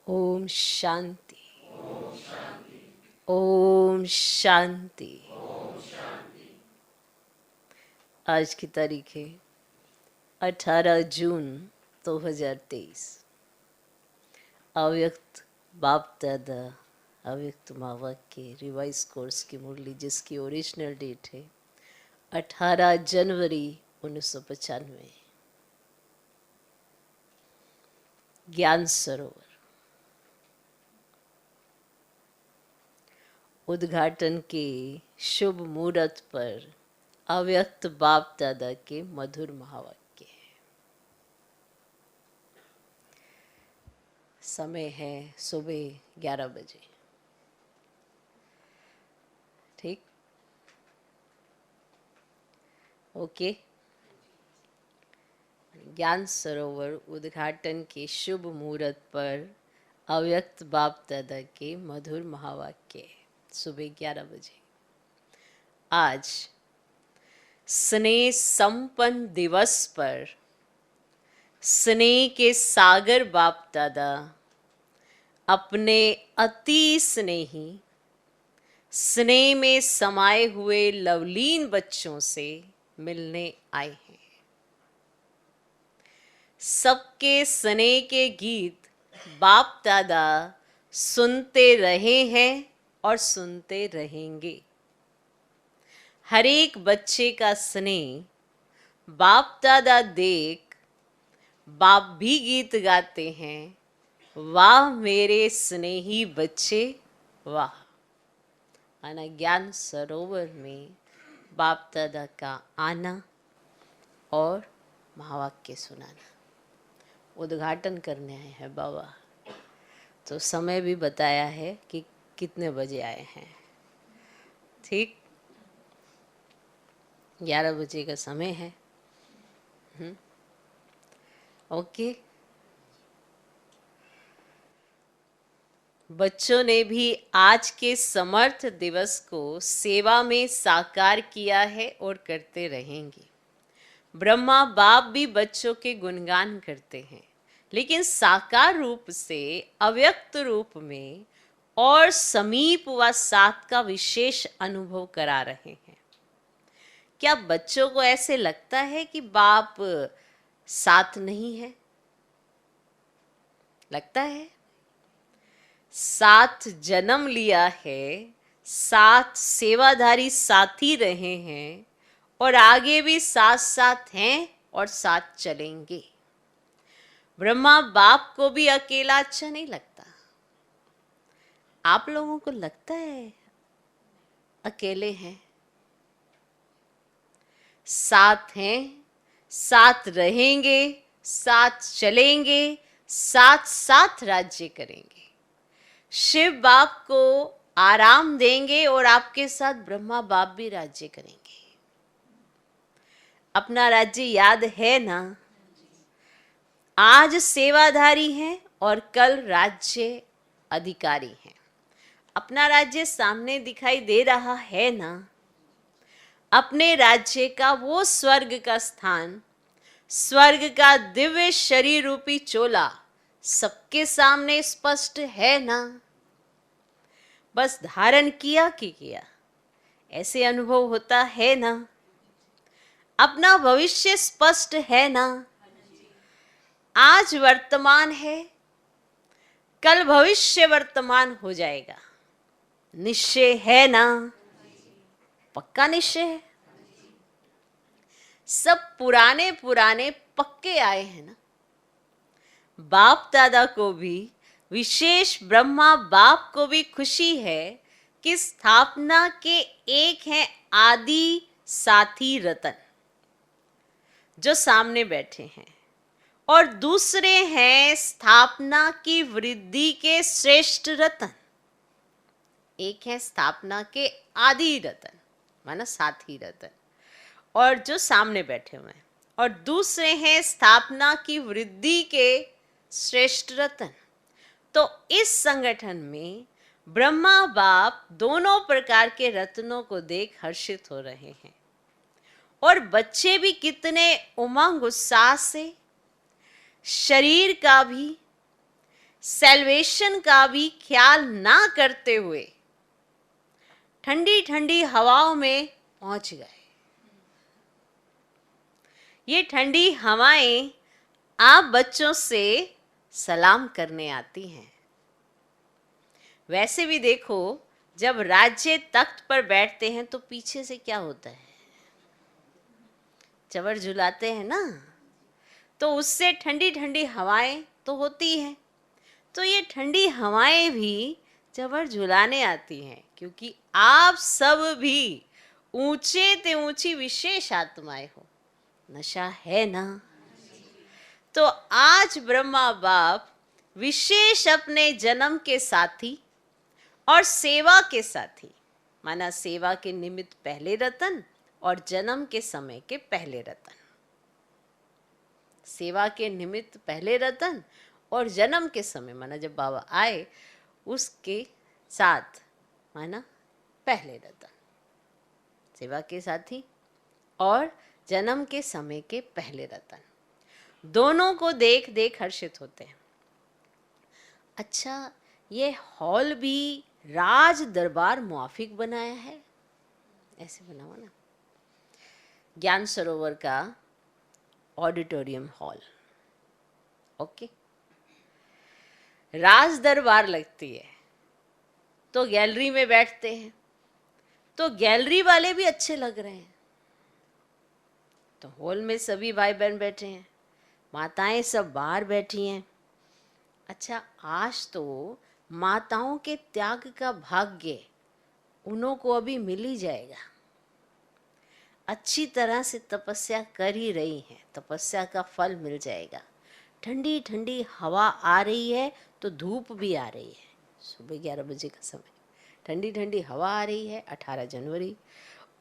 ओम शांति। ओम शांति। आज की तारीख है 18 जून 2023। अव्यक्त बाप दादा अव्यक्त मावा के रिवाइज कोर्स की मुरली, जिसकी ओरिजिनल डेट है 18 जनवरी 1995। ज्ञान सरोवर उद्घाटन के शुभ मुहूर्त पर अव्यक्त बाप दादा के मधुर महावाक्य। समय है सुबह 11 बजे। ठीक, ओके। ज्ञान सरोवर उद्घाटन के शुभ मुहूर्त पर अव्यक्त बाप दादा के मधुर महावाक्य सुबह 11 बजे। आज स्नेह संपन्न दिवस पर स्नेह के सागर बाप दादा अपने अति स्नेही स्नेह में समाये हुए लवलीन बच्चों से मिलने आए हैं। सबके स्नेह के गीत बाप दादा सुनते रहे हैं और सुनते रहेंगे। हर एक बच्चे का स्नेह बाप दादा देख बाप भी गीत गाते हैं, वाह मेरे स्नेही बच्चे वाह। आना ज्ञान सरोवर में बाप दादा का आना और महावाक्य सुनाना। उद्घाटन करने आए हैं बाबा, तो समय भी बताया है कि कितने बजे आए हैं। ठीक, 11 बजे का समय है। ओके। बच्चों ने भी आज के समर्थ दिवस को सेवा में साकार किया है और करते रहेंगे। ब्रह्मा बाप भी बच्चों के गुणगान करते हैं, लेकिन साकार रूप से अव्यक्त रूप में और समीप व साथ का विशेष अनुभव करा रहे हैं। क्या बच्चों को ऐसे लगता है कि बाप साथ नहीं है? लगता है। साथ जन्म लिया है, साथ सेवाधारी साथी रहे हैं और आगे भी साथ साथ हैं और साथ चलेंगे। ब्रह्मा बाप को भी अकेला अच्छा नहीं लगता। आप लोगों को लगता है अकेले हैं? साथ हैं, साथ रहेंगे, साथ चलेंगे, साथ साथ राज्य करेंगे। शिव बाप को आराम देंगे और आपके साथ ब्रह्मा बाप भी राज्य करेंगे। अपना राज्य याद है ना? आज सेवाधारी हैं और कल राज्य अधिकारी हैं। अपना राज्य सामने दिखाई दे रहा है ना? अपने राज्य का वो स्वर्ग का स्थान, स्वर्ग का दिव्य शरीर रूपी चोला सबके सामने स्पष्ट है ना? बस धारण किया कि किया, ऐसे अनुभव होता है ना? अपना भविष्य स्पष्ट है ना? आज वर्तमान है, कल भविष्य वर्तमान हो जाएगा। निश्चय है ना? पक्का निश्चय है। सब पुराने पुराने पक्के आए हैं ना। बाप दादा को भी, विशेष ब्रह्मा बाप को भी खुशी है कि स्थापना के एक हैं आदि साथी रतन जो सामने बैठे हैं, और दूसरे हैं स्थापना की वृद्धि के श्रेष्ठ रतन। एक है स्थापना के आदि रतन माना साथी रतन, और जो सामने बैठे हुए हैं, और दूसरे हैं स्थापना की वृद्धि के श्रेष्ठ रतन। तो इस संगठन में ब्रह्मा बाप दोनों प्रकार के रत्नों को देख हर्षित हो रहे हैं, और बच्चे भी कितने उमंग उत्साह से शरीर का भी, सेल्वेशन का भी ख्याल ना करते हुए ठंडी ठंडी हवाओं में पहुंच गए। ये ठंडी हवाएं आप बच्चों से सलाम करने आती हैं। वैसे भी देखो, जब राज्य तख्त पर बैठते हैं तो पीछे से क्या होता है, चवर झुलाते हैं ना, तो उससे ठंडी ठंडी हवाएं तो होती हैं। तो ये ठंडी हवाएं भी चवर झुलाने आती हैं, क्योंकि आप सब भी ऊंचे ते ऊंची विशेष आत्माएं हो। नशा है ना? तो आज ब्रह्मा बाप विशेष अपने जन्म के साथी और सेवा के साथी, माना सेवा के निमित्त पहले रतन और जन्म के समय के पहले रतन, सेवा के निमित्त पहले रतन और जन्म के समय माना जब बाबा आए उसके साथ माना पहले रतन, सेवा के साथी और जन्म के समय के पहले रतन, दोनों को देख देख हर्षित होते हैं। अच्छा, ये हॉल भी राज दरबार मुआफिक बनाया है, ऐसे बना हुआ ना, ज्ञान सरोवर का ऑडिटोरियम हॉल। ओके, राज दरबार लगती है तो गैलरी में बैठते हैं, तो गैलरी वाले भी अच्छे लग रहे हैं, तो हॉल में सभी भाई बहन बैठे हैं, माताएं सब बाहर बैठी हैं। अच्छा, आज तो माताओं के त्याग का भाग्य उन्हों को अभी मिल ही जाएगा। अच्छी तरह से तपस्या कर ही रही हैं, तपस्या का फल मिल जाएगा। ठंडी ठंडी हवा आ रही है तो धूप भी आ रही है, सुबह 11 बजे का समय, ठंडी ठंडी हवा आ रही है 18 जनवरी,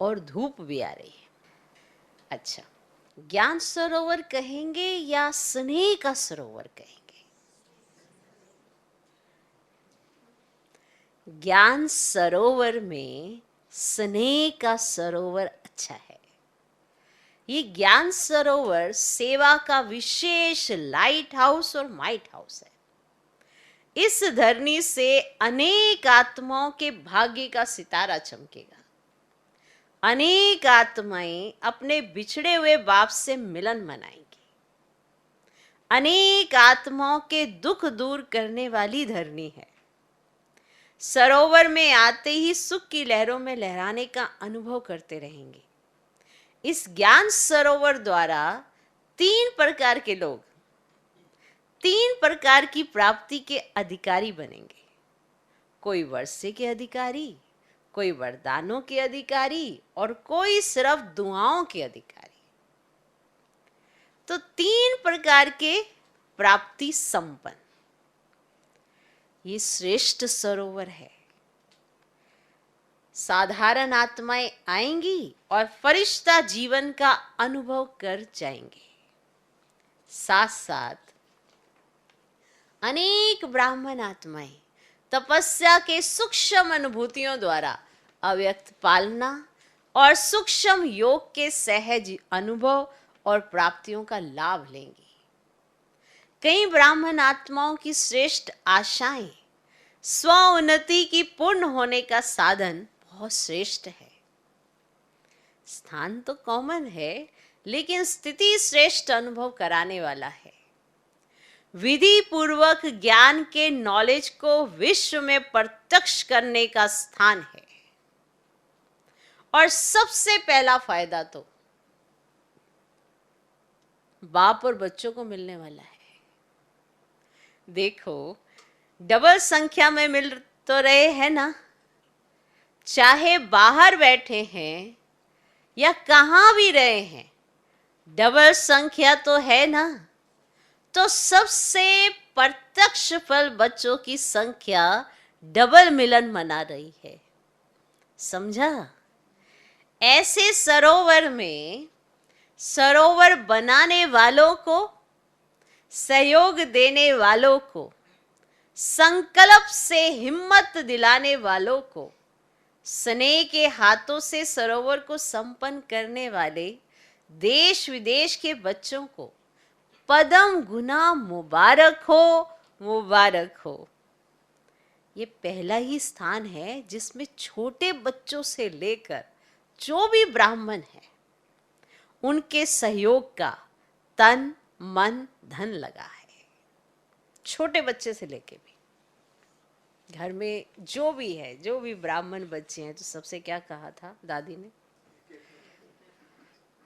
और धूप भी आ रही है। अच्छा, ज्ञान सरोवर कहेंगे या स्नेह का सरोवर कहेंगे? ज्ञान सरोवर में स्नेह का सरोवर अच्छा है। ये ज्ञान सरोवर सेवा का विशेष लाइट हाउस और माइट हाउस है। इस धरनी से अनेक आत्माओं के भाग्य का सितारा चमकेगा। अनेक आत्माएं अपने बिछड़े हुए बाप से मिलन मनाएंगी। अनेक आत्माओं के दुख दूर करने वाली धरनी है। सरोवर में आते ही सुख की लहरों में लहराने का अनुभव करते रहेंगे। इस ज्ञान सरोवर द्वारा 3 प्रकार के लोग 3 प्रकार की प्राप्ति के अधिकारी बनेंगे। कोई वर्षे के अधिकारी, कोई वरदानों के अधिकारी और कोई सिर्फ दुआओं के अधिकारी। तो 3 प्रकार के प्राप्ति संपन्न ये श्रेष्ठ सरोवर है। साधारण आत्माएं आएंगी और फरिश्ता जीवन का अनुभव कर जाएंगे। साथ साथ अनेक ब्राह्मण आत्माएं तपस्या के सूक्ष्म अनुभूतियों द्वारा अव्यक्त पालना और सूक्ष्म योग के सहज अनुभव और प्राप्तियों का लाभ लेंगी। कई ब्राह्मण आत्माओं की श्रेष्ठ आशाएं स्व उन्नति की पूर्ण होने का साधन बहुत श्रेष्ठ है। स्थान तो कॉमन है, लेकिन स्थिति श्रेष्ठ अनुभव कराने वाला है। विधि पूर्वक ज्ञान के नॉलेज को विश्व में प्रत्यक्ष करने का स्थान है। और सबसे पहला फायदा तो बाप और बच्चों को मिलने वाला है। देखो, डबल संख्या में मिल तो रहे हैं ना, चाहे बाहर बैठे हैं या कहां भी रहे हैं, डबल संख्या तो है ना। तो सबसे प्रत्यक्ष फल बच्चों की संख्या डबल मिलन मना रही है। समझा? ऐसे सरोवर में सरोवर बनाने वालों को, सहयोग देने वालों को, संकल्प से हिम्मत दिलाने वालों को, स्नेह के हाथों से सरोवर को संपन्न करने वाले देश विदेश के बच्चों को पदम गुना मुबारक हो मुबारक हो। ये पहला ही स्थान है जिसमें छोटे बच्चों से लेकर जो भी ब्राह्मण है उनके सहयोग का तन मन धन लगा है। छोटे बच्चे से लेके भी, घर में जो भी है, जो भी ब्राह्मण बच्चे हैं, तो सबसे क्या कहा था दादी ने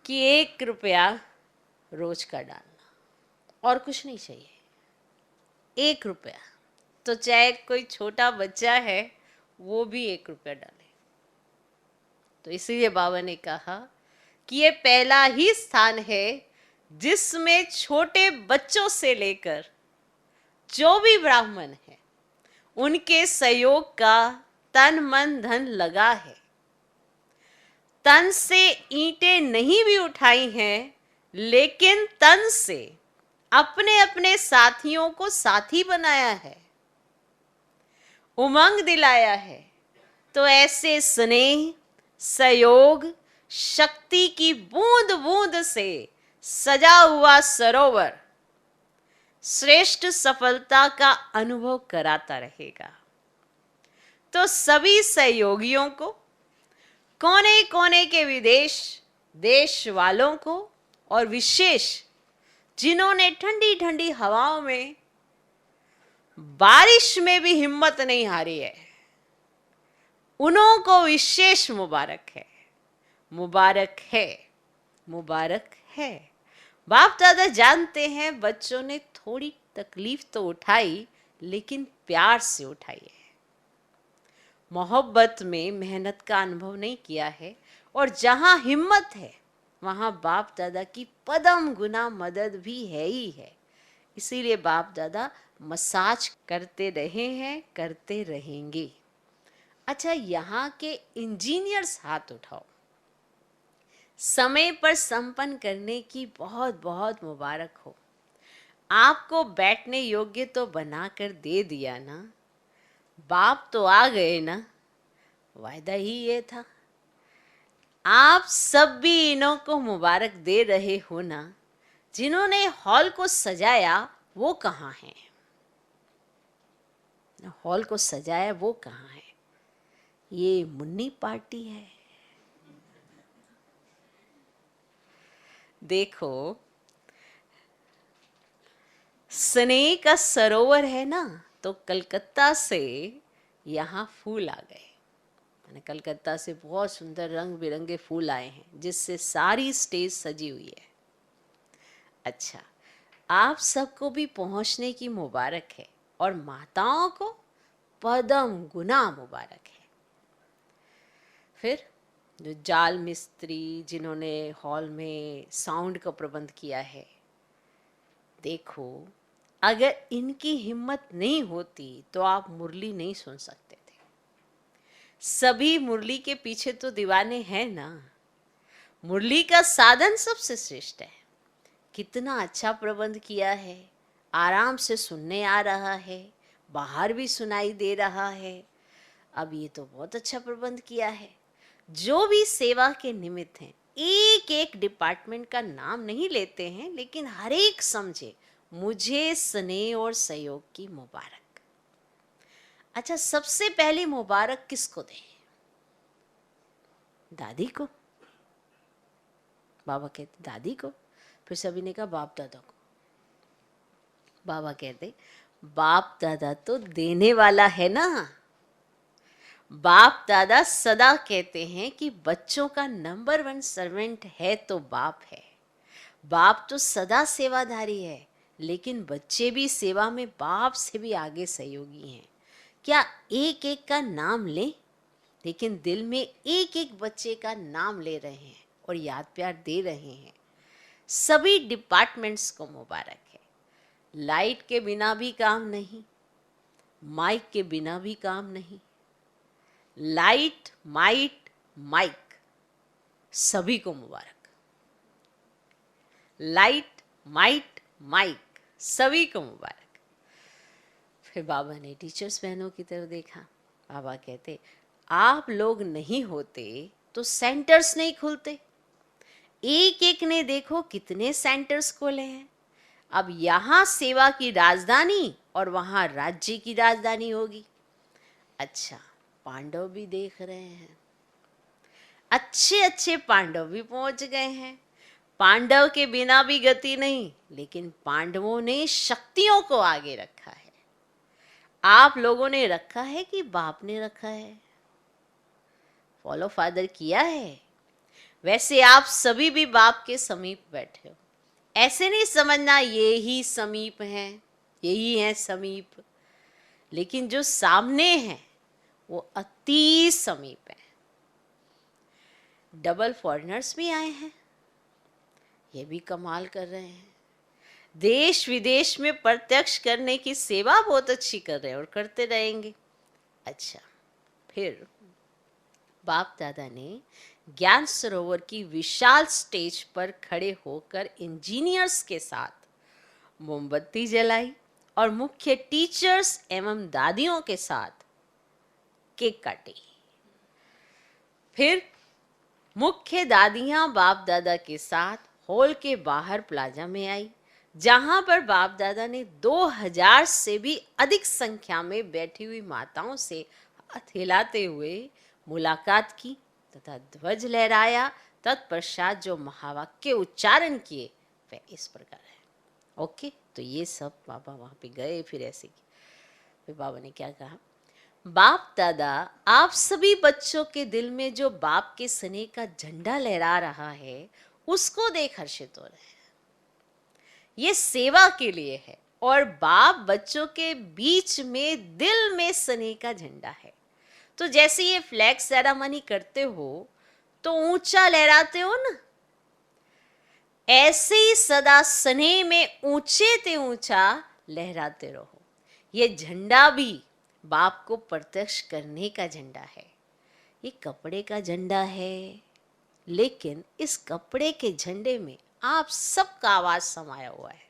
कि 1 रुपया रोज का डालना और कुछ नहीं चाहिए। 1 रुपया, तो चाहे कोई छोटा बच्चा है वो भी 1 रुपया डाले। तो इसीलिए बाबा ने कहा कि ये पहला ही स्थान है जिसमें छोटे बच्चों से लेकर जो भी ब्राह्मण है उनके सहयोग का तन मन धन लगा है। तन से ईंटें नहीं भी उठाई हैं, लेकिन तन से अपने अपने साथियों को साथी बनाया है, उमंग दिलाया है। तो ऐसे स्नेह, सहयोग, शक्ति की बूंद बूंद से सजा हुआ सरोवर श्रेष्ठ सफलता का अनुभव कराता रहेगा। तो सभी सहयोगियों को, कोने कोने के देश वालों को, और विशेष जिन्होंने ठंडी ठंडी हवाओं में, बारिश में भी हिम्मत नहीं हारी है, उन्हों को विशेष मुबारक है, मुबारक है, मुबारक है। बाप दादा जानते हैं बच्चों ने थोड़ी तकलीफ तो उठाई, लेकिन प्यार से उठाई है, मोहब्बत में मेहनत का अनुभव नहीं किया है। और जहां हिम्मत है वहां बाप दादा की पदम गुना मदद भी है ही है। इसीलिए बाप दादा मसाज करते रहे हैं, करते रहेंगे। अच्छा, यहाँ के इंजीनियर्स हाथ उठाओ। समय पर संपन्न करने की बहुत बहुत मुबारक हो। आपको बैठने योग्य तो बनाकर दे दिया ना, बाप तो आ गए ना, वायदा ही ये था। आप सब भी इन्हों को मुबारक दे रहे हो ना। जिन्होंने हॉल को सजाया वो कहाँ हैं? हॉल को सजाया वो कहाँ है? ये मुन्नी पार्टी है। देखो, स्नेह का सरोवर है ना, तो कलकत्ता से यहाँ फूल आ गए। कलकत्ता से बहुत सुंदर रंग बिरंगे फूल आए हैं, जिससे सारी स्टेज सजी हुई है। अच्छा, आप सबको भी पहुंचने की मुबारक है, और माताओं को पदम गुना मुबारक है। फिर जो जाल मिस्त्री, जिन्होंने हॉल में साउंड का प्रबंध किया है, देखो, अगर इनकी हिम्मत नहीं होती तो आप मुरली नहीं सुन सकते थे। सभी मुरली के पीछे तो दीवाने हैं ना। मुरली का साधन सबसे श्रेष्ठ है। कितना अच्छा प्रबंध किया है, आराम से सुनने आ रहा है, बाहर भी सुनाई दे रहा है। अब ये तो बहुत अच्छा प्रबंध किया है। जो भी सेवा के निमित्त हैं, एक एक डिपार्टमेंट का नाम नहीं लेते हैं, लेकिन हर एक समझे मुझे स्नेह और सहयोग की मुबारक। अच्छा, सबसे पहली मुबारक किसको दें? दादी को। बाबा कहते दादी को, फिर सभी ने कहा बाप दादा को। बाबा कहते बाप दादा तो देने वाला है ना। बाप दादा सदा कहते हैं कि बच्चों का नंबर 1 सर्वेंट है तो बाप है। बाप तो सदा सेवाधारी है, लेकिन बच्चे भी सेवा में बाप से भी आगे सहयोगी हैं। क्या एक एक का नाम लें? लेकिन दिल में एक एक बच्चे का नाम ले रहे हैं और याद प्यार दे रहे हैं। सभी डिपार्टमेंट्स को मुबारक है। लाइट के बिना भी काम नहीं, माइक के बिना भी काम नहीं। लाइट, माइक सभी को मुबारक। लाइट, माइक सभी को मुबारक। फिर बाबा ने टीचर्स बहनों की तरफ देखा। बाबा कहते आप लोग नहीं होते तो सेंटर्स नहीं खुलते। एक एक ने देखो कितने सेंटर्स खोले हैं। अब यहाँ सेवा की राजधानी और वहाँ राज्य की राजधानी होगी। अच्छा, पांडव भी देख रहे हैं, अच्छे अच्छे पांडव भी पहुंच गए हैं। पांडव के बिना भी गति नहीं, लेकिन पांडवों ने शक्तियों को आगे रखा है। आप लोगों ने रखा है कि बाप ने रखा है? फॉलो फादर किया है? वैसे आप सभी भी बाप के समीप बैठे हो। ऐसे नहीं समझना ये ही समीप हैं, यही है समीप, लेकिन जो सामने है वो अति समीप है। डबल फॉरेनर्स भी आए हैं, ये भी कमाल कर रहे हैं। देश विदेश में प्रत्यक्ष करने की सेवा बहुत अच्छी कर रहे हैं और करते रहेंगे। अच्छा, फिर बाप दादा ने ज्ञान सरोवर की विशाल स्टेज पर खड़े होकर इंजीनियर्स के साथ मोमबत्ती जलाई और मुख्य टीचर्स एवं दादियों के साथ केक काटी। फिर मुख्य दादियां बाप दादा के साथ हॉल के बाहर प्लाजा में आई, जहां पर बाप दादा ने 2000 से भी अधिक संख्या में बैठी हुई माताओं से हाथ हिलाते हुए मुलाकात की तथा ध्वज लहराया। तत्पश्चात जो महावाक्य उच्चारण किए वह इस प्रकार है। ओके, तो ये सब बाबा वहां पे गए, फिर ऐसे फिर बाबा ने क्या कहा, बाप दादा आप सभी बच्चों के दिल में जो बाप के स्नेह का झंडा लहरा रहा है उसको देख हर्षित हो रहे हैं। ये सेवा के लिए है और बाप बच्चों के बीच में दिल में स्नेह का झंडा है। तो जैसे ये फ्लैग सेरेमनी करते हो तो ऊंचा लहराते हो ना, ऐसे ही सदा स्नेह में ऊंचे ते ऊंचा लहराते रहो। ये झंडा भी बाप को प्रत्यक्ष करने का झंडा है। ये कपड़े का झंडा है, लेकिन इस कपड़े के झंडे में आप सबका आवाज समाया हुआ है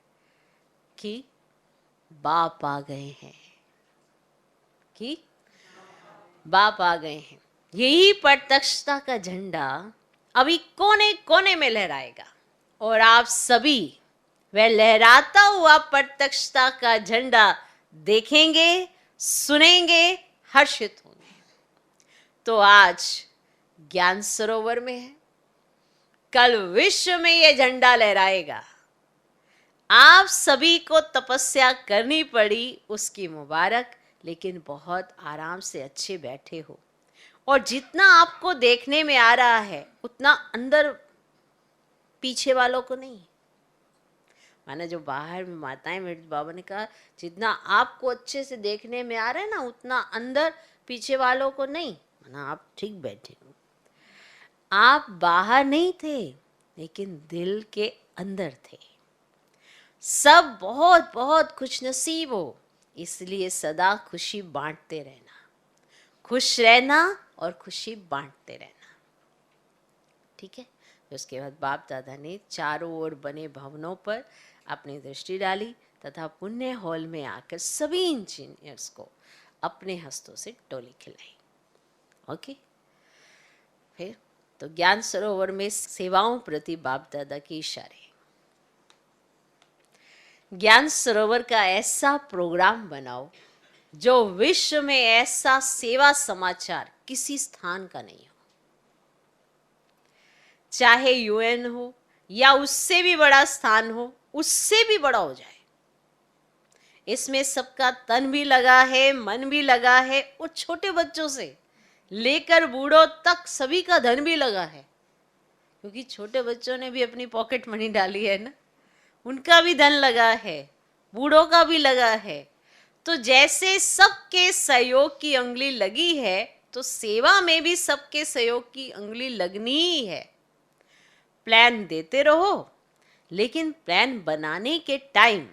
कि बाप आ गए हैं, कि बाप आ गए हैं। यही प्रत्यक्षता का झंडा अभी कोने कोने में लहराएगा और आप सभी वह लहराता हुआ प्रत्यक्षता का झंडा देखेंगे, सुनेंगे, हर्षित होंगे। तो आज ज्ञान सरोवर में है, कल विश्व में यह झंडा लहराएगा। आप सभी को तपस्या करनी पड़ी, उसकी मुबारक, लेकिन बहुत आराम से अच्छे बैठे हो। और जितना आपको देखने में आ रहा है उतना अंदर पीछे वालों को नहीं। माना जो बाहर में माताएं, मेरे बाबा ने कहा जितना आपको अच्छे से देखने में आ रहा है ना, उतना अंदर पीछे वालों को नहीं। माना आप ठीक बैठे हो, आप बाहर नहीं थे लेकिन दिल के अंदर थे। सब बहुत बहुत खुश नसीब हो, इसलिए सदा खुशी बांटते रहना, खुश रहना और खुशी बांटते रहना। ठीक है। उसके बाद बाप दादा ने चारों ओर बने भवनों पर अपनी दृष्टि डाली तथा पुण्य हॉल में आकर सभी इंजीनियर्स को अपने हस्तों से टोली खिलाई। ओके। फिर तो ज्ञान सरोवर में सेवाओं प्रति बाप दादा के इशारे। ज्ञान सरोवर का ऐसा प्रोग्राम बनाओ जो विश्व में ऐसा सेवा समाचार किसी स्थान का नहीं हो, चाहे यूएन हो या उससे भी बड़ा स्थान हो, उससे भी बड़ा हो जाए। इसमें सबका तन भी लगा है, मन भी लगा है, और छोटे बच्चों से लेकर बूढ़ों तक सभी का धन भी लगा है, क्योंकि छोटे बच्चों ने भी अपनी पॉकेट मनी डाली है ना, उनका भी धन लगा है, बूढ़ों का भी लगा है। तो जैसे सबके सहयोग की उंगली लगी है, तो सेवा में भी सबके सहयोग की उंगली लगनी ही है। प्लान देते रहो, लेकिन प्लान बनाने के टाइम,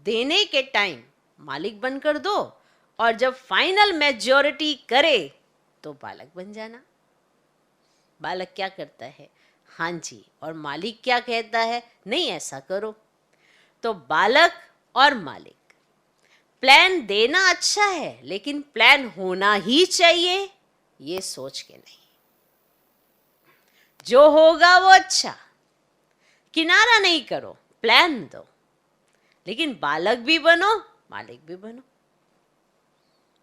देने के टाइम मालिक बनकर दो, और जब फाइनल मेजॉरिटी करे तो बालक बन जाना। बालक क्या करता है, हाँ जी, और मालिक क्या कहता है, नहीं ऐसा करो। तो बालक और मालिक, प्लान देना अच्छा है लेकिन प्लान होना ही चाहिए ये सोच के नहीं। जो होगा वो अच्छा, किनारा नहीं करो, प्लान दो। लेकिन बालक भी बनो, मालिक भी बनो।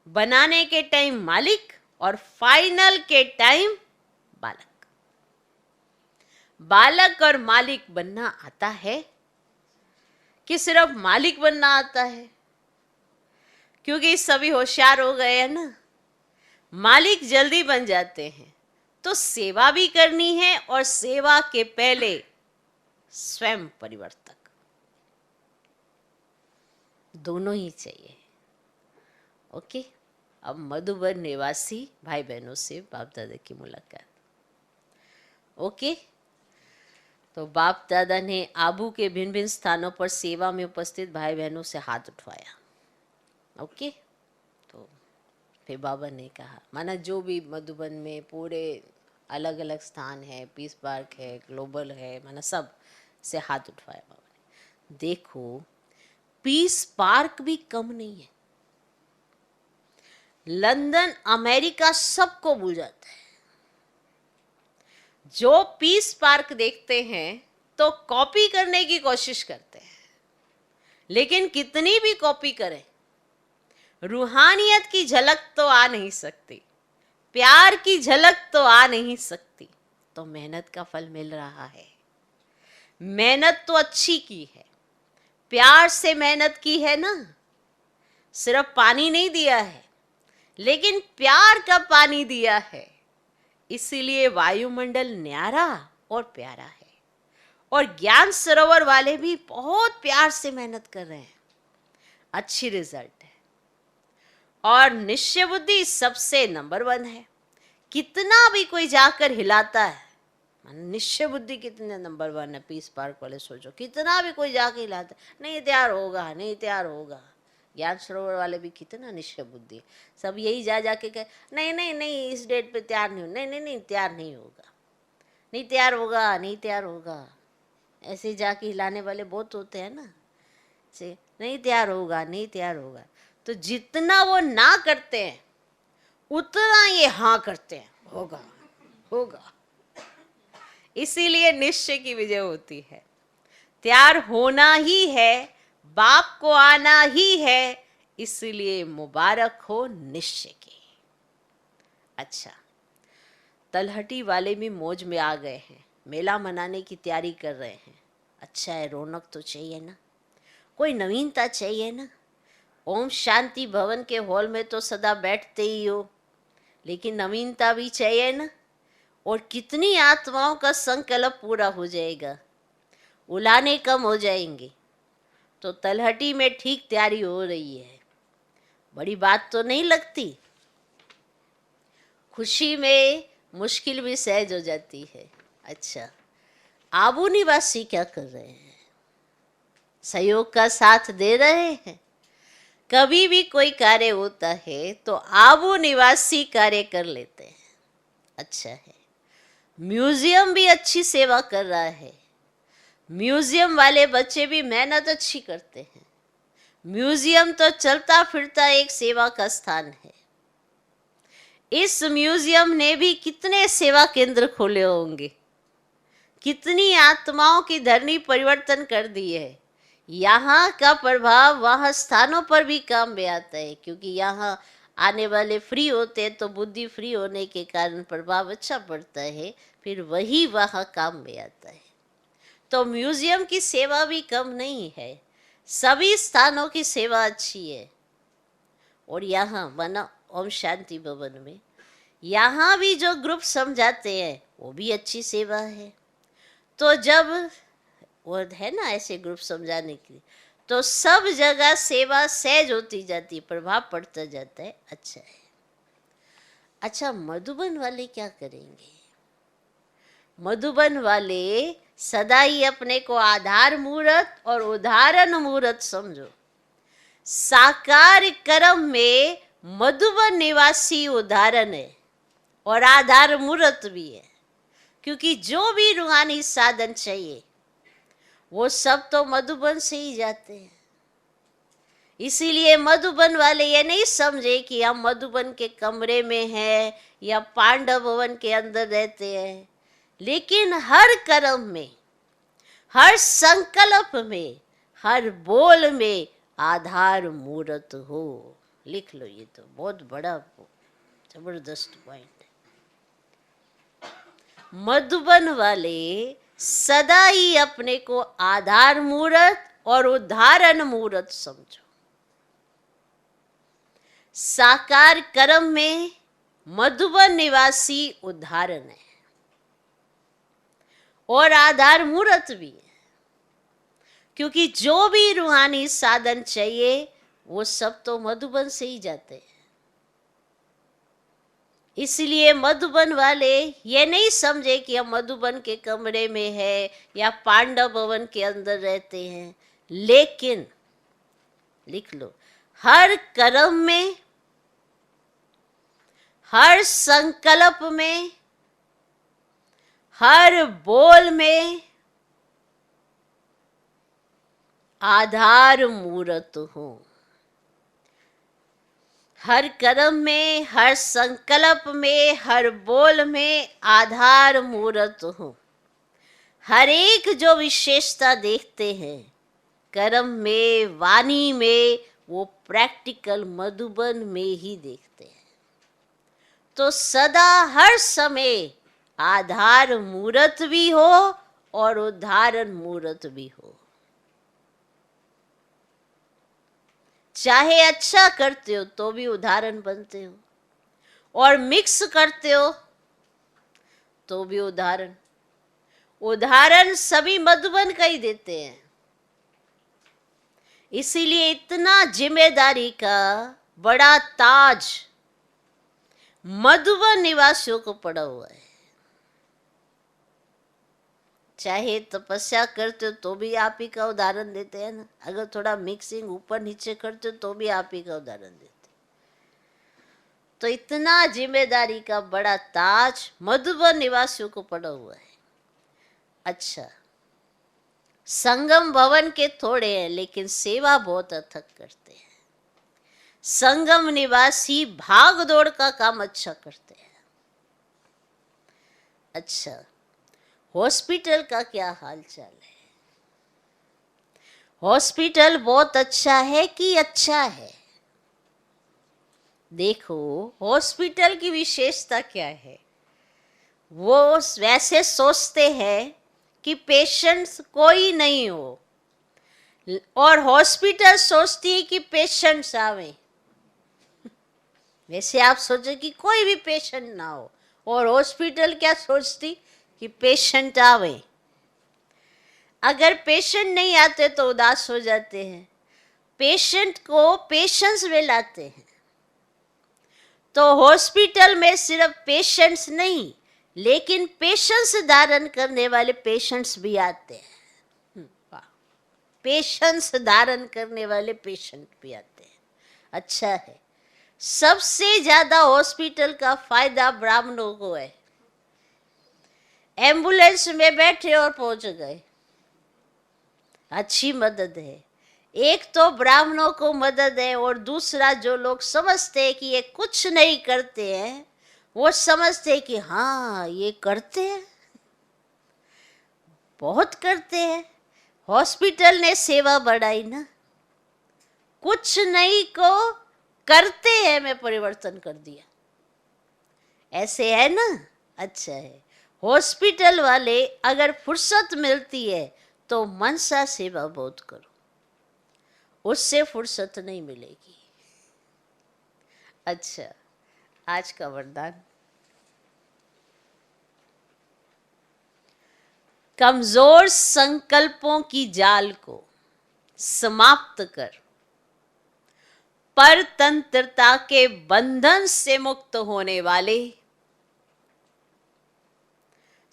बनाने के टाइम मालिक और फाइनल के टाइम बालक। बालक और मालिक बनना आता है कि सिर्फ मालिक बनना आता है? क्योंकि सभी होशियार हो गए हैं ना, मालिक जल्दी बन जाते हैं, तो सेवा भी करनी है और सेवा के पहले स्वयं परिवर्तक, दोनों ही चाहिए। ओके, अब मधुबन निवासी भाई बहनों से बाप दादा की मुलाकात। ओके, तो बाप दादा ने आबू के भिन्न भिन्न स्थानों पर सेवा में उपस्थित भाई बहनों से हाथ उठवाया। ओके, तो फिर बाबा ने कहा, माना जो भी मधुबन में पूरे अलग अलग स्थान है, पीस पार्क है, ग्लोबल है, माना सब से हाथ उठवाया बाबा ने। देखो, पीस पार्क भी कम नहीं है। लंदन, अमेरिका सबको भूल जाता है। जो पीस पार्क देखते हैं तो कॉपी करने की कोशिश करते हैं, लेकिन कितनी भी कॉपी करें, रूहानियत की झलक तो आ नहीं सकती, प्यार की झलक तो आ नहीं सकती। तो मेहनत का फल मिल रहा है। मेहनत तो अच्छी की है, प्यार से मेहनत की है ना, सिर्फ पानी नहीं दिया है, लेकिन प्यार का पानी दिया है। इसीलिए वायुमंडल न्यारा और प्यारा है। और ज्ञान सरोवर वाले भी बहुत प्यार से मेहनत कर रहे हैं, अच्छी रिजल्ट है। और निश्चय बुद्धि सबसे नंबर 1 है। कितना भी कोई जाकर हिलाता है, निश्चय बुद्धि कितने नंबर 1 है। पीस पार्क वाले सोचो, कितना भी कोई जाके हिलाता है, नहीं तैयार होगा, नहीं तैयार होगा। ज्ञान सरोवर वाले भी कितना निश्चय बुद्धि, सब यही जा जाके कहे नहीं नहीं नहीं इस डेट पे तैयार नहीं हो, नहीं नहीं नहीं तैयार नहीं होगा, नहीं तैयार होगा, नहीं तैयार होगा। ऐसे जाके हिलाने वाले बहुत होते हैं ना, से नहीं तैयार होगा, नहीं तैयार होगा। तो जितना वो ना करते हैं उतना ये हाँ करते हैं, होगा होगा। इसीलिए निश्चय की विजय होती है। तैयार होना ही है, बाप को आना ही है, इसलिए मुबारक हो निश्चय की। अच्छा, तलहटी वाले भी मौज में आ गए हैं, मेला मनाने की तैयारी कर रहे हैं। अच्छा है, रौनक तो चाहिए ना, कोई नवीनता चाहिए ना। ओम शांति भवन के हॉल में तो सदा बैठते ही हो, लेकिन नवीनता भी चाहिए ना। और कितनी आत्माओं का संकल्प पूरा हो जाएगा, उलाने कम हो जाएंगे। तो तलहटी में ठीक तैयारी हो रही है, बड़ी बात तो नहीं लगती। खुशी में मुश्किल भी सहज हो जाती है। अच्छा, आबू निवासी क्या कर रहे हैं? सहयोग का साथ दे रहे हैं। कभी भी कोई कार्य होता है तो आबू निवासी कार्य कर लेते हैं। अच्छा है, म्यूजियम भी अच्छी सेवा कर रहा है। म्यूजियम वाले बच्चे भी मेहनत अच्छी करते हैं। म्यूजियम तो चलता फिरता एक सेवा का स्थान है। इस म्यूजियम ने भी कितने सेवा केंद्र खोले होंगे, कितनी आत्माओं की धरनी परिवर्तन कर दी है। यहाँ का प्रभाव वहाँ स्थानों पर भी काम में आता है, क्योंकि यहाँ आने वाले फ्री होते हैं, तो बुद्धि फ्री होने के कारण प्रभाव अच्छा पड़ता है, फिर वही वहाँ काम में आता है। तो म्यूजियम की सेवा भी कम नहीं है, सभी स्थानों की सेवा अच्छी है। और यहाँ माना ओम शांति भवन में, यहाँ भी जो ग्रुप समझाते हैं वो भी अच्छी सेवा है। तो जब वो है ना ऐसे ग्रुप समझाने के लिए, तो सब जगह सेवा सहज होती जाती, प्रभाव पड़ता जाता है। अच्छा है। अच्छा, मधुबन वाले क्या करेंगे? मधुबन वाले सदा ही अपने को आधार मूर्त और उदाहरण मूर्त समझो। साकार कर्म में मधुबन निवासी उदाहरण है और आधार मूर्त भी है, क्योंकि जो भी रूहानी साधन चाहिए वो सब तो मधुबन से ही जाते हैं। इसीलिए मधुबन वाले ये नहीं समझे कि हम मधुबन के कमरे में हैं या पांडव भवन के अंदर रहते हैं, लेकिन हर कर्म में, हर संकल्प में, हर बोल में आधार मूरत हो। लिख लो, ये तो बहुत बड़ा जबरदस्त पॉइंट है। मधुबन वाले सदा ही अपने को आधार मूरत और उदाहरण मूरत समझो। साकार कर्म में मधुबन निवासी उदाहरण है और आधार मूरत भी है, क्योंकि जो भी रूहानी साधन चाहिए वो सब तो मधुबन से ही जाते हैं। इसलिए मधुबन वाले ये नहीं समझे कि हम मधुबन के कमरे में है या पांडव भवन के अंदर रहते हैं, लेकिन लिख लो, हर कर्म में, हर संकल्प में, हर बोल में आधार मूरत हूं। हर कर्म में, हर संकल्प में, हर बोल में आधार मूरत हूं। हर एक जो विशेषता देखते हैं कर्म में, वाणी में, वो प्रैक्टिकल मधुबन में ही देखते हैं। तो सदा हर समय आधार मूरत भी हो और उदाहरण मूरत भी हो। चाहे अच्छा करते हो तो भी उदाहरण बनते हो, और मिक्स करते हो तो भी उदाहरण। उदाहरण सभी मधुबन का ही देते हैं। इसीलिए इतना जिम्मेदारी का बड़ा ताज मधुबन निवासियों को पड़ा हुआ है। चाहे तपस्या करते हो तो भी आप ही का उदाहरण देते हैं ना, अगर थोड़ा मिक्सिंग ऊपर नीचे करते हो तो भी आप ही का उदाहरण देते। तो इतना जिम्मेदारी का बड़ा ताज मधुबन निवासियों को पड़ा हुआ है। अच्छा, संगम भवन के थोड़े हैं लेकिन सेवा बहुत अथक करते हैं। संगम निवासी भाग दौड़ का काम अच्छा करते हैं। अच्छा, हॉस्पिटल का क्या हाल चाल है? हॉस्पिटल बहुत अच्छा है कि अच्छा है? देखो, हॉस्पिटल की विशेषता क्या है। वो वैसे सोचते हैं कि पेशेंट्स कोई नहीं हो, और हॉस्पिटल सोचती है कि पेशेंट्स आवे। वैसे आप सोचो कि कोई भी पेशेंट ना हो, और हॉस्पिटल क्या सोचती कि पेशेंट आवे। अगर पेशेंट नहीं आते तो उदास हो जाते हैं। पेशेंट को पेशेंस में लाते हैं। तो हॉस्पिटल में सिर्फ पेशेंट्स नहीं, लेकिन पेशेंस धारण करने वाले पेशेंट्स भी आते हैं। पेशेंस धारण करने वाले पेशेंट भी आते हैं। अच्छा है, सबसे ज्यादा हॉस्पिटल का फायदा ब्राह्मणों को है। एम्बुलेंस में बैठे और पहुंच गए, अच्छी मदद है। एक तो ब्राह्मणों को मदद है, और दूसरा जो लोग समझते हैं कि ये कुछ नहीं करते हैं, वो समझते हैं कि हाँ ये करते हैं, बहुत करते हैं। हॉस्पिटल ने सेवा बढ़ाई ना, कुछ नहीं को करते हैं में परिवर्तन कर दिया। ऐसे है ना? अच्छा है, हॉस्पिटल वाले अगर फुर्सत मिलती है तो मनसा सेवा बहुत करो, उससे फुर्सत नहीं मिलेगी। अच्छा, आज का वरदान, कमजोर संकल्पों की जाल को समाप्त कर परतंत्रता के बंधन से मुक्त होने वाले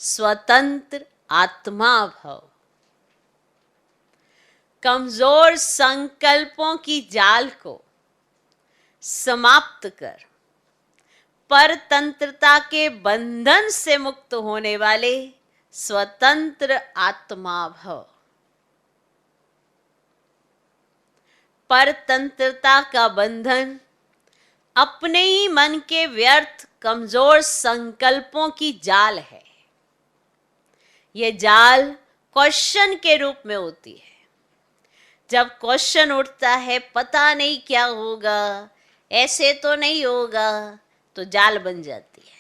स्वतंत्र आत्मा भव। कमजोर संकल्पों की जाल को समाप्त कर परतंत्रता के बंधन से मुक्त होने वाले स्वतंत्र आत्मा भव। परतंत्रता का बंधन अपने ही मन के व्यर्थ कमजोर संकल्पों की जाल है। यह जाल क्वेश्चन के रूप में होती है। जब क्वेश्चन उठता है पता नहीं क्या होगा, ऐसे तो नहीं होगा, तो जाल बन जाती है।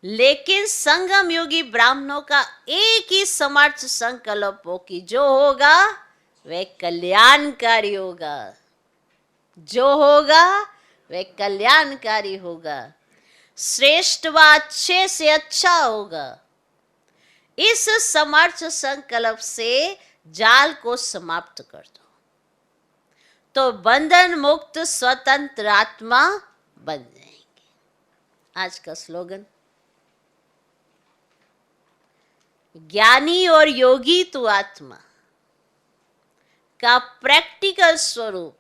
लेकिन संगम योगी ब्राह्मणों का एक ही समर्थ संकल्प हो कि जो होगा वह कल्याणकारी होगा, जो होगा वह कल्याणकारी होगा, श्रेष्ठ व अच्छे से अच्छा होगा। इस समर्थ संकल्प से जाल को समाप्त कर दो तो बंधन मुक्त स्वतंत्र आत्मा बन जाएंगे। आज का स्लोगन, ज्ञानी और योगी तू आत्मा का प्रैक्टिकल स्वरूप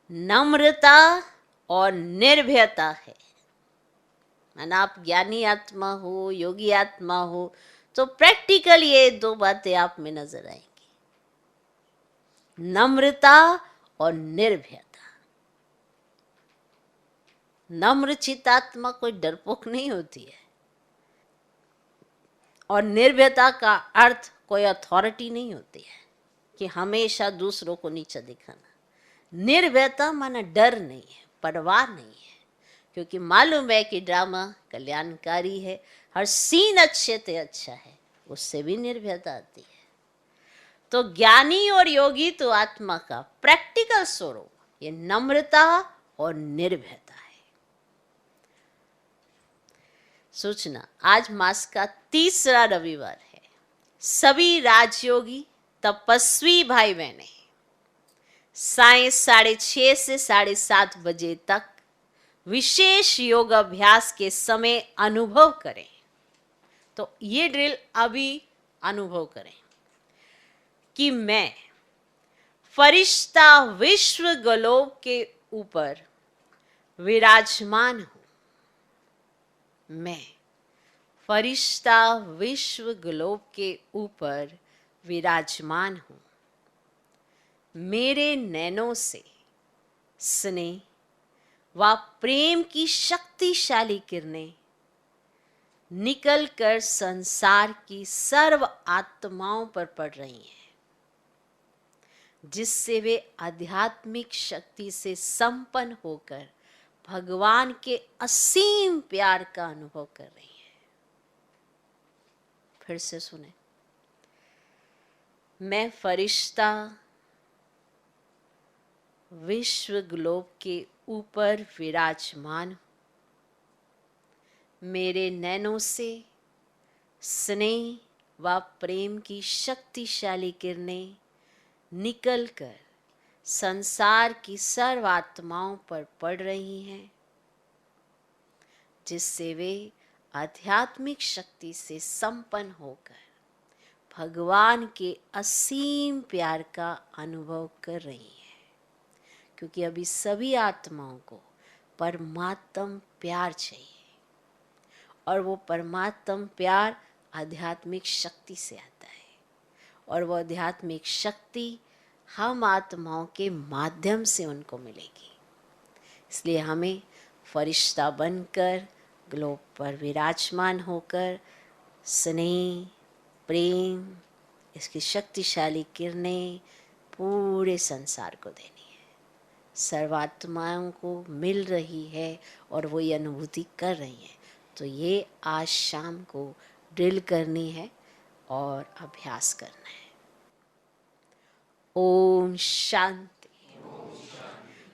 नम्रता और निर्भयता है। माना आप ज्ञानी आत्मा हो, योगी आत्मा हो, तो प्रैक्टिकल ये दो बातें आप में नजर आएंगी, नम्रता और निर्भयता। नम्रचित आत्मा कोई डरपोक नहीं होती है, और निर्भयता का अर्थ कोई अथॉरिटी नहीं होती है कि हमेशा दूसरों को नीचा दिखाना। निर्भयता माना डर नहीं है, परवाह नहीं है, क्योंकि मालूम है कि ड्रामा कल्याणकारी है, हर सीन अच्छे से अच्छा है, उससे भी निर्भयता आती है। तो ज्ञानी और योगी तो आत्मा का प्रैक्टिकल स्वरूप ये नम्रता और निर्भयता है। सूचना, आज मास का तीसरा रविवार है। सभी राजयोगी तपस्वी भाई बहने साय 6:30 से 7:30 बजे तक विशेष योग अभ्यास के समय अनुभव करें। तो ये ड्रिल अभी अनुभव करें कि मैं फरिश्ता विश्व गोलोक के ऊपर विराजमान हूं। मैं फरिश्ता विश्व गोलोक के ऊपर विराजमान हूं। मेरे नैनों से स्नेह व प्रेम की शक्तिशाली किरणें निकलकर संसार की सर्व आत्माओं पर पड़ रही हैं, जिससे वे आध्यात्मिक शक्ति से संपन्न होकर भगवान के असीम प्यार का अनुभव कर रही हैं। फिर से सुने, मैं फरिश्ता विश्व ग्लोब के ऊपर विराजमान हूं। मेरे नैनों से स्नेह व प्रेम की शक्तिशाली किरणें निकलकर संसार की सर्व आत्माओं पर पड़ रही हैं, जिससे वे आध्यात्मिक शक्ति से संपन्न होकर भगवान के असीम प्यार का अनुभव कर रही हैं। क्योंकि अभी सभी आत्माओं को परमात्म प्यार चाहिए, और वो परमात्म प्यार आध्यात्मिक शक्ति से आता है, और वो आध्यात्मिक शक्ति हम आत्माओं के माध्यम से उनको मिलेगी। इसलिए हमें फरिश्ता बनकर ग्लोब पर विराजमान होकर स्नेह, प्रेम, इसकी शक्तिशाली किरणें पूरे संसार को देनी है। सर्वात्माओं को मिल रही है और वो ये अनुभूति कर रही हैं। तो ये आज शाम को ड्रिल करनी है और अभ्यास करना है। ओम शांति।